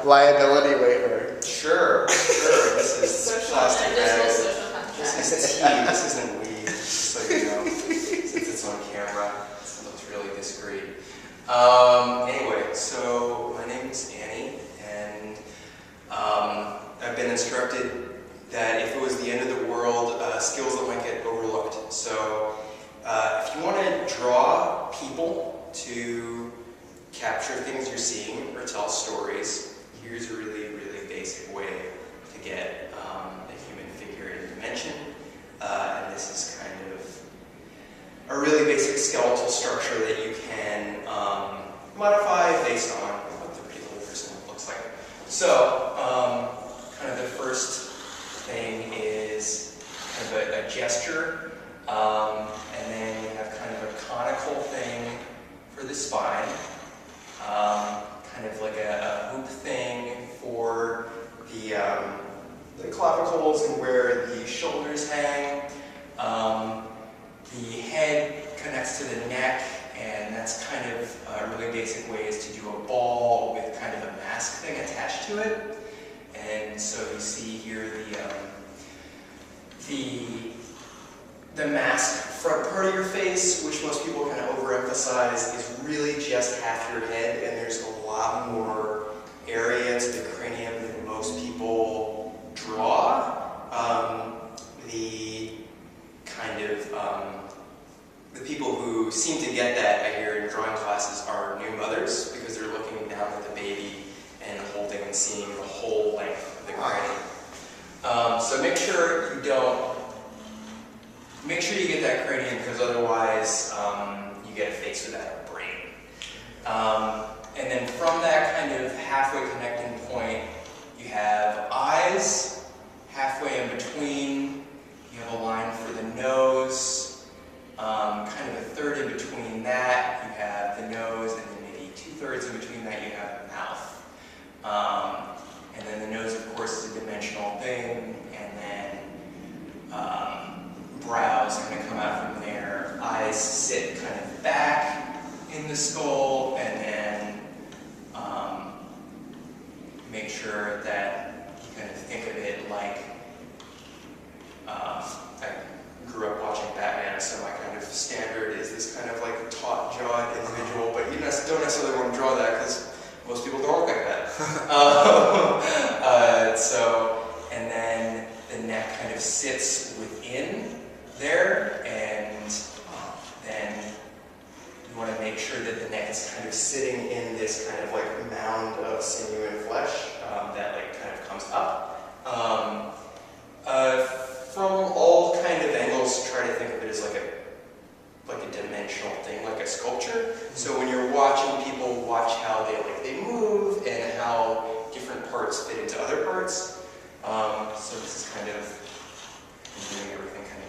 liability waiver. Sure. This is Social plastic bag. social contract. This is tea. This isn't weed. Just so you know, since it's on camera, it looks really discreet. Anyway, so my name is Annie, and I've been instructed that if it was the end of the world, skills that might get overlooked. So if you want to draw people to capture things you're seeing or tell stories, here's a really, really basic way to get a human figure in dimension. And this is kind of a really basic skeletal structure that you can modify based on what the particular person looks like. So, kind of the first thing is kind of a gesture, and then you have kind of a conical thing for the spine, kind of like a hoop thing for the clavicles and where the shoulders hang. The head connects to the neck, and that's kind of a really basic way is to do a ball with kind of a mask thing attached to it. And so you see here the mask front part of your face, which most people kind of overemphasize, is really just half your head, and there's a lot more area to the cranium than most people draw. The people who seem to get that, I hear in drawing classes, are new mothers, because they're looking down at the baby and holding and seeing the whole length of the cranium. So make sure you get that cranium, because otherwise you get a face without a brain. And then from that kind of halfway connecting point, you have eyes, halfway in between, you have a line for the nose, kind of a third in between that, you have the nose, and then maybe 2/3 in between that you have the mouth. And then the nose, of course, is a dimensional thing, and then brows kind of come out from there. Eyes sit kind of back in the skull, and then make sure that you kind of think of it like, I grew up watching Batman, so my kind of standard is this kind of like taut-jawed individual, but you don't necessarily want to draw that because most people don't look like that. And then the neck kind of sits within there, and then you want to make sure that the neck is kind of sitting in this kind of like mound of sinew and flesh that like kind of comes up. From all kind of angles, try to think of it as like a dimensional thing, like a sculpture. So when you're watching people, watch how they move and how different parts fit into other parts. So this is kind of doing everything kind of.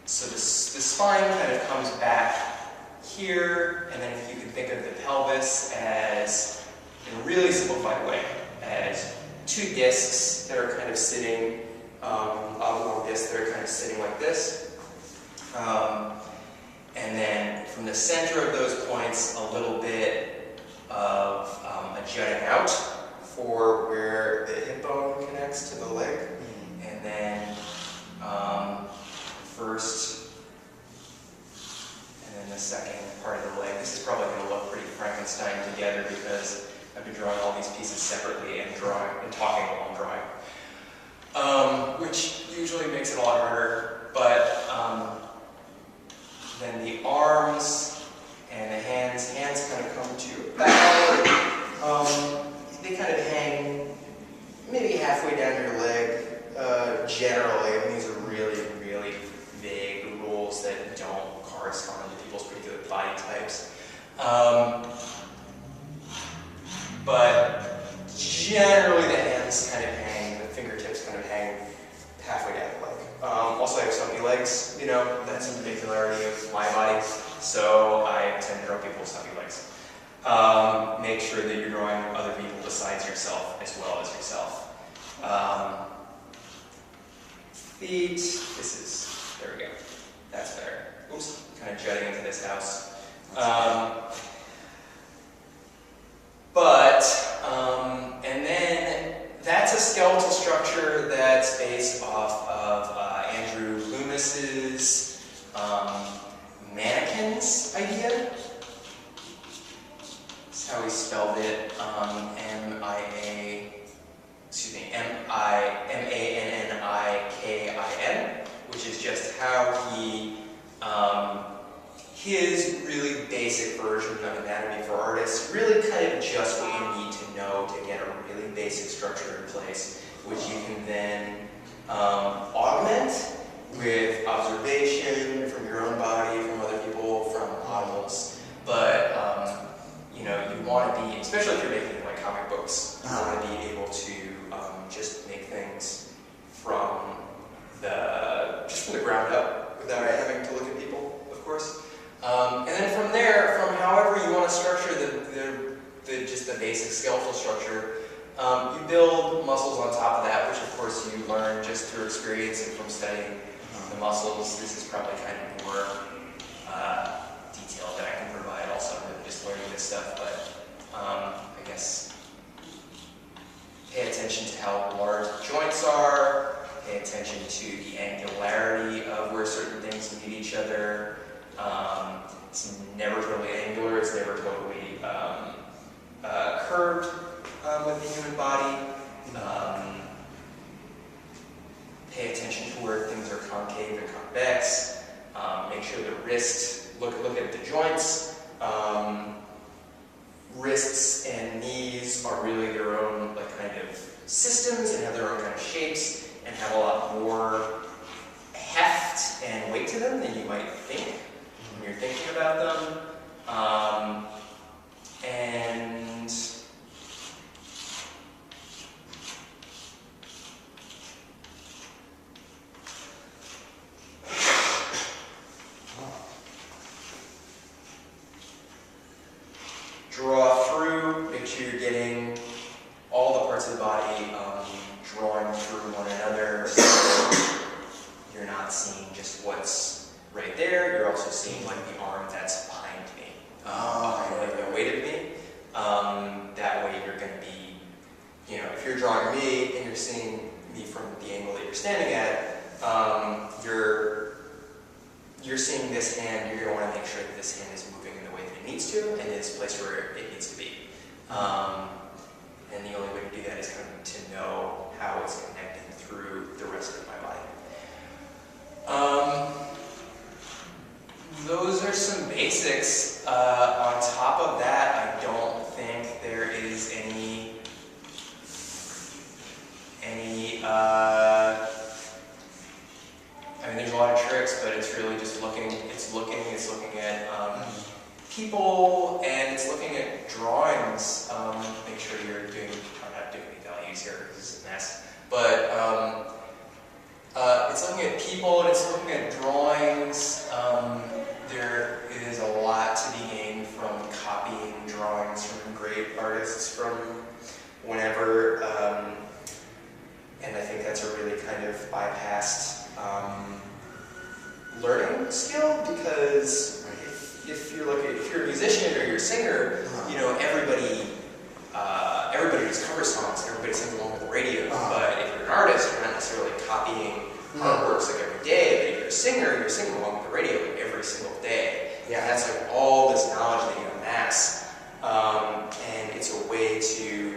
So the spine kind of comes back here, and then if you can think of the pelvis as, in a really simplified way, as two discs that are kind of sitting, oblong discs that are kind of sitting like this. And then from the center of those points, a little bit of a jutting out for where the hip bone connects to the leg. And then first, and then the second part of the leg. This is probably going to look pretty Frankenstein together because I've been drawing all these pieces separately and talking while I'm drawing. Which usually makes it a lot harder, but then the arms and the hands kind of come to about, they kind of hang maybe halfway down your leg, generally. I mean, these are really, really vague rules that don't correspond to people's particular body types. But generally the hands kind of hang, the fingertips kind of hang halfway down the leg. Also I have stumpy legs, that's a particularity of my body, so I tend to draw people with stumpy legs. Make sure that you're drawing other people besides yourself as well as yourself. Feet, there we go, that's better. Oops, kind of jutting into this house. But how he spelled it, Mannikin, which is just how he, his really basic version of anatomy for artists, really kind of just what you need to know to get a really basic structure in place, which you can then augment with observation from your own body, from other people, from models. But you know, you want to be, especially if you're making like comic books, you want to be able to just make things from the ground up without having to look at people, of course. And then from there, from however you want to structure just the basic skeletal structure, you build muscles on top of that, which of course you learn just through experience and from studying the muscles. This is probably kind of more detail that I can provide also than just learning this stuff, but I guess pay attention to how large joints are, pay attention to the angularity of where certain things meet each other. It's never totally angular, it's never totally curved with the human body. Pay attention to where things are concave and convex. Make sure the wrist, look at the joints. Wrists and knees are really their own like kind of systems and have their own kind of shapes and have a lot more heft and weight to them than you might think when you're thinking about them. And draw through, make sure you're getting all the parts of the body drawing through one another, so you're not seeing just what's right there, you're also seeing like the arm that's behind me, behind like the weight of me. That way you're going to be, you know, if you're drawing me and you're seeing me from the angle that you're standing at, you're seeing this hand, you're going to want to make sure that this hand is moving in the way that it needs to, and it's placed where it needs to be. And the only way to do that is kind of to know how it's connecting through the rest of my body. Those are some basics. On top of that, I don't think there is any I mean, there's a lot of tricks, but it's really just looking at people, and it's looking at drawings. Make sure you're doing, I'm not doing any values here because this is a mess, but it's looking at people and it's looking at drawings. There is a lot to be gained from copying drawings from great artists from whenever, and I think that's a really kind of bypassed learning skill, because if you're a musician or you're a singer, you know, everybody just covers songs, everybody sings along with the radio. But if you're an artist, you're not necessarily copying artworks like every day. But if you're a singer, you're singing along with the radio like every single day. Yeah, that's like all this knowledge that you amass, and it's a way to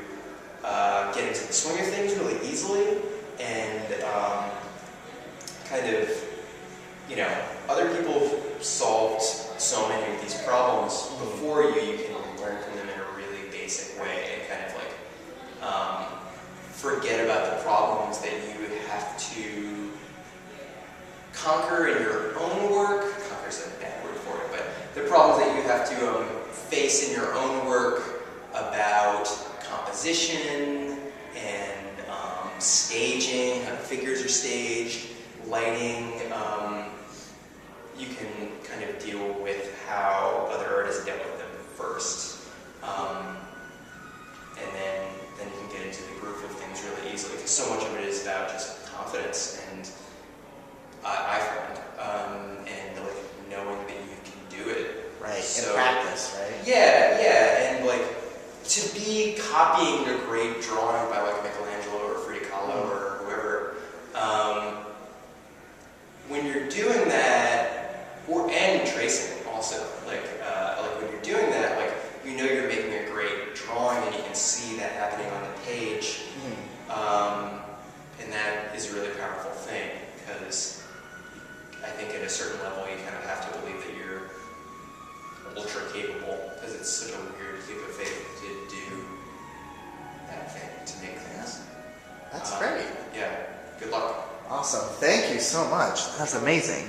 get into the swing of things really easily, and kind of, you know, other people have solved so many of these problems before you. You can learn from them in a really basic way and kind of like forget about the problems that you have to conquer in your own work. Conquer is a bad word for it, but the problems that you have to face in your own work about composition and staging, how the figures are staged, lighting. You can kind of deal with how other artists dealt with them first. And then you can get into the groove of things really easily, because so much of it is about just confidence, and I find, and like knowing that you can do it. Right, so, and practice, right? Yeah, and like to be copying a great drawing by like Michelangelo or Frida Kahlo or whoever, when you're doing that, and tracing also, like when you're doing that, like you know you're making a great Thank you so much. That's amazing.